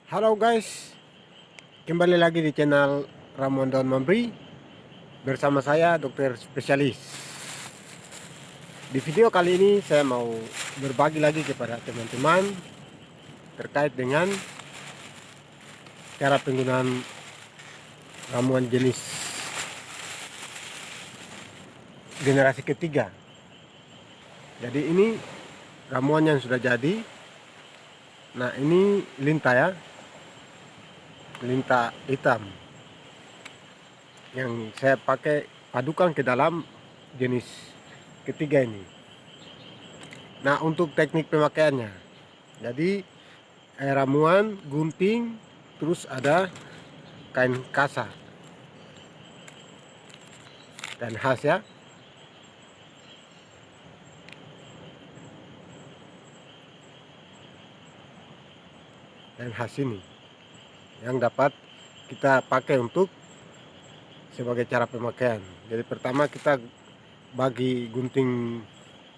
Halo guys, kembali lagi di channel Ramuan Daun Memberi bersama saya dokter spesialis. Di video kali ini saya mau berbagi lagi kepada teman-teman terkait dengan cara penggunaan ramuan jenis generasi ketiga. Jadi ini ramuan yang sudah jadi. Nah, ini lintah ya, lintah hitam yang saya pakai padukan ke dalam jenis ketiga ini. Nah, untuk teknik pemakaiannya, jadi ramuan, gunting, terus ada kain kasa dan khas ya. Dan khas ini yang dapat kita pakai untuk sebagai cara pemakaian. Jadi pertama kita bagi gunting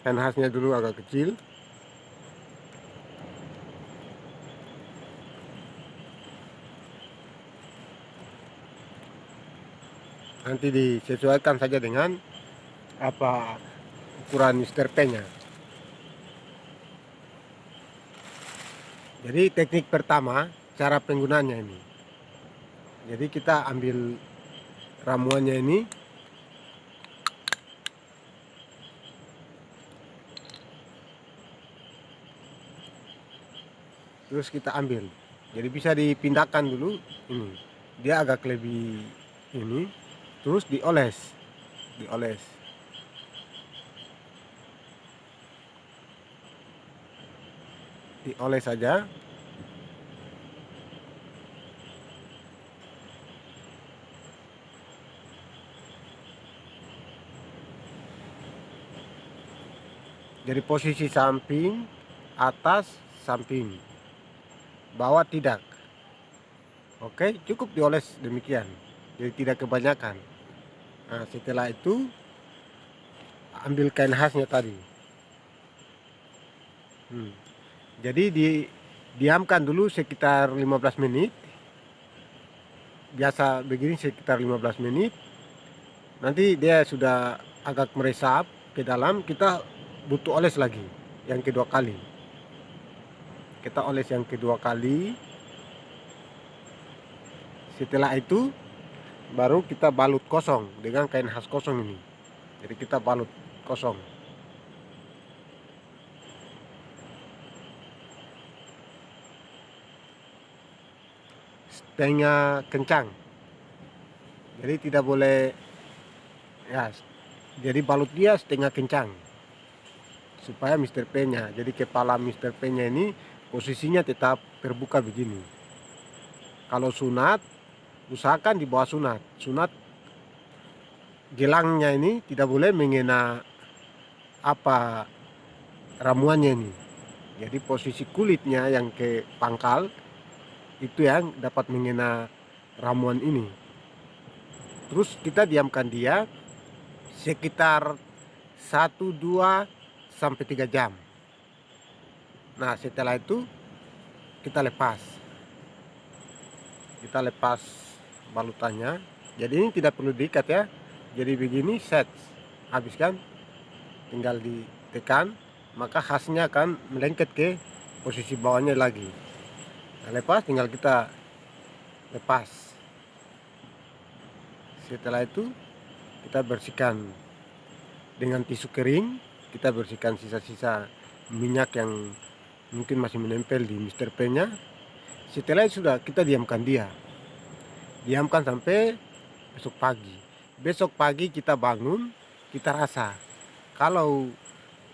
kain khasnya dulu agak kecil. Nanti disesuaikan saja dengan apa ukuran Mr. P-nya. Jadi teknik pertama cara penggunaannya ini. Jadi kita ambil ramuannya ini, terus kita ambil. Jadi bisa dipindahkan dulu ini. Dia agak lebih ini, terus dioles. Dioles saja. Jadi posisi samping, atas, samping, bawah tidak. Oke, cukup dioles demikian. Jadi tidak kebanyakan. Nah, setelah itu ambil kain khasnya tadi. Jadi diamkan dulu sekitar 15 menit. Biasa begini sekitar 15 menit. Nanti dia sudah agak meresap ke dalam, kita butuh oles lagi yang kedua kali. Kita oles yang kedua kali. Setelah itu baru kita balut kosong dengan kain khas kosong ini. Jadi kita balut kosong. Setengah kencang. Jadi tidak boleh ya. Jadi balut dia setengah kencang supaya Mr. P-nya, jadi kepala Mr. P-nya ini posisinya tetap terbuka begini. Kalau sunat, usahakan di bawah sunat. Sunat gelangnya ini tidak boleh mengena apa ramuannya ini. Jadi posisi kulitnya yang ke pangkal itu yang dapat mengena ramuan ini. Terus kita diamkan dia sekitar 1, 2 sampai 3 jam. Nah, setelah itu kita lepas balutannya. Jadi ini tidak perlu diikat ya. Jadi begini set, habiskan, tinggal ditekan, maka khasnya akan melengket ke posisi bawahnya lagi. Nah, lepas tinggal kita lepas. Setelah itu kita bersihkan dengan tisu kering. Kita bersihkan sisa-sisa minyak yang mungkin masih menempel di Mr. P-nya. Setelah itu sudah kita diamkan sampai besok pagi. Besok pagi kita bangun, kita rasa. Kalau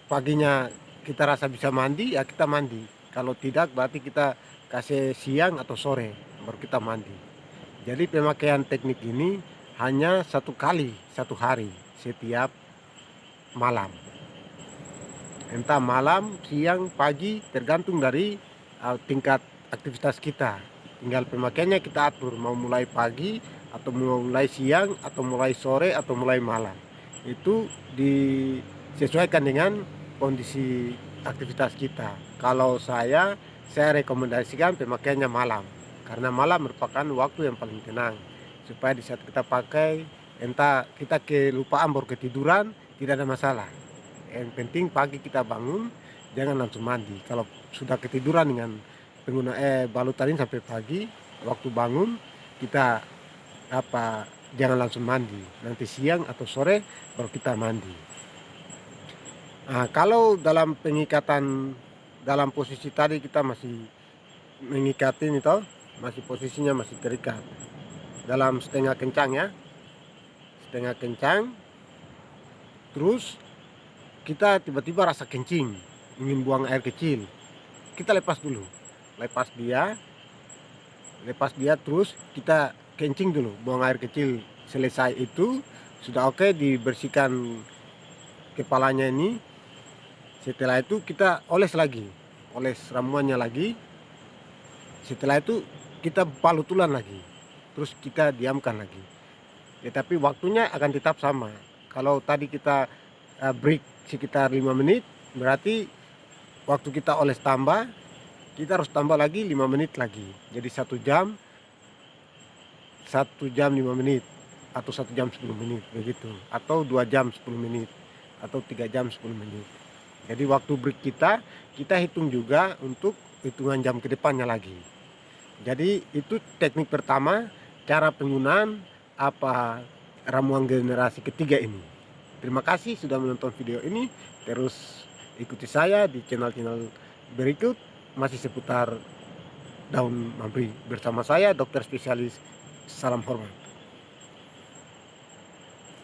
paginya kita rasa bisa mandi, ya kita mandi. Kalau tidak berarti kita kasih siang atau sore baru kita mandi. Jadi pemakaian teknik ini hanya 1 kali 1 hari setiap malam. Entah malam, siang, pagi, tergantung dari tingkat aktivitas kita. Tinggal pemakaiannya kita atur, mau mulai pagi atau mau mulai siang atau mulai sore atau mulai malam. Itu disesuaikan dengan kondisi aktivitas kita. Kalau saya rekomendasikan pemakaiannya malam. karena malam merupakan waktu yang paling tenang, supaya di saat kita pakai, entah kita kelupaan baru ketiduran, tidak ada masalah. Yang penting pagi kita bangun, jangan langsung mandi. Kalau sudah ketiduran dengan balutan ini sampai pagi, waktu bangun kita jangan langsung mandi. Nanti siang atau sore baru kita mandi. Nah, kalau dalam pengikatan dalam posisi tadi kita masih mengikatin itu, masih posisinya masih terikat dalam setengah kencang ya, setengah kencang. Terus kita tiba-tiba rasa kencing, ingin buang air kecil, kita lepas dulu, lepas dia terus kita kencing dulu, buang air kecil. Selesai itu sudah oke, dibersihkan kepalanya ini. Setelah itu kita oles ramuannya lagi. Setelah itu kita balut ulang lagi, terus kita diamkan lagi. Tetapi waktunya akan tetap sama. Kalau tadi kita break sekitar 5 menit, berarti waktu kita oles tambah, kita harus tambah lagi 5 menit lagi. Jadi 1 jam 5 menit, atau 1 jam 10 menit begitu, atau 2 jam 10 menit, atau 3 jam 10 menit. Jadi waktu break kita hitung juga untuk hitungan jam ke depannya lagi. Jadi itu teknik pertama, cara penggunaan ramuan generasi ketiga ini. Terima kasih sudah menonton video ini. Terus ikuti saya di channel-channel berikut, masih seputar daun mambri bersama saya, dokter spesialis. Salam hormat.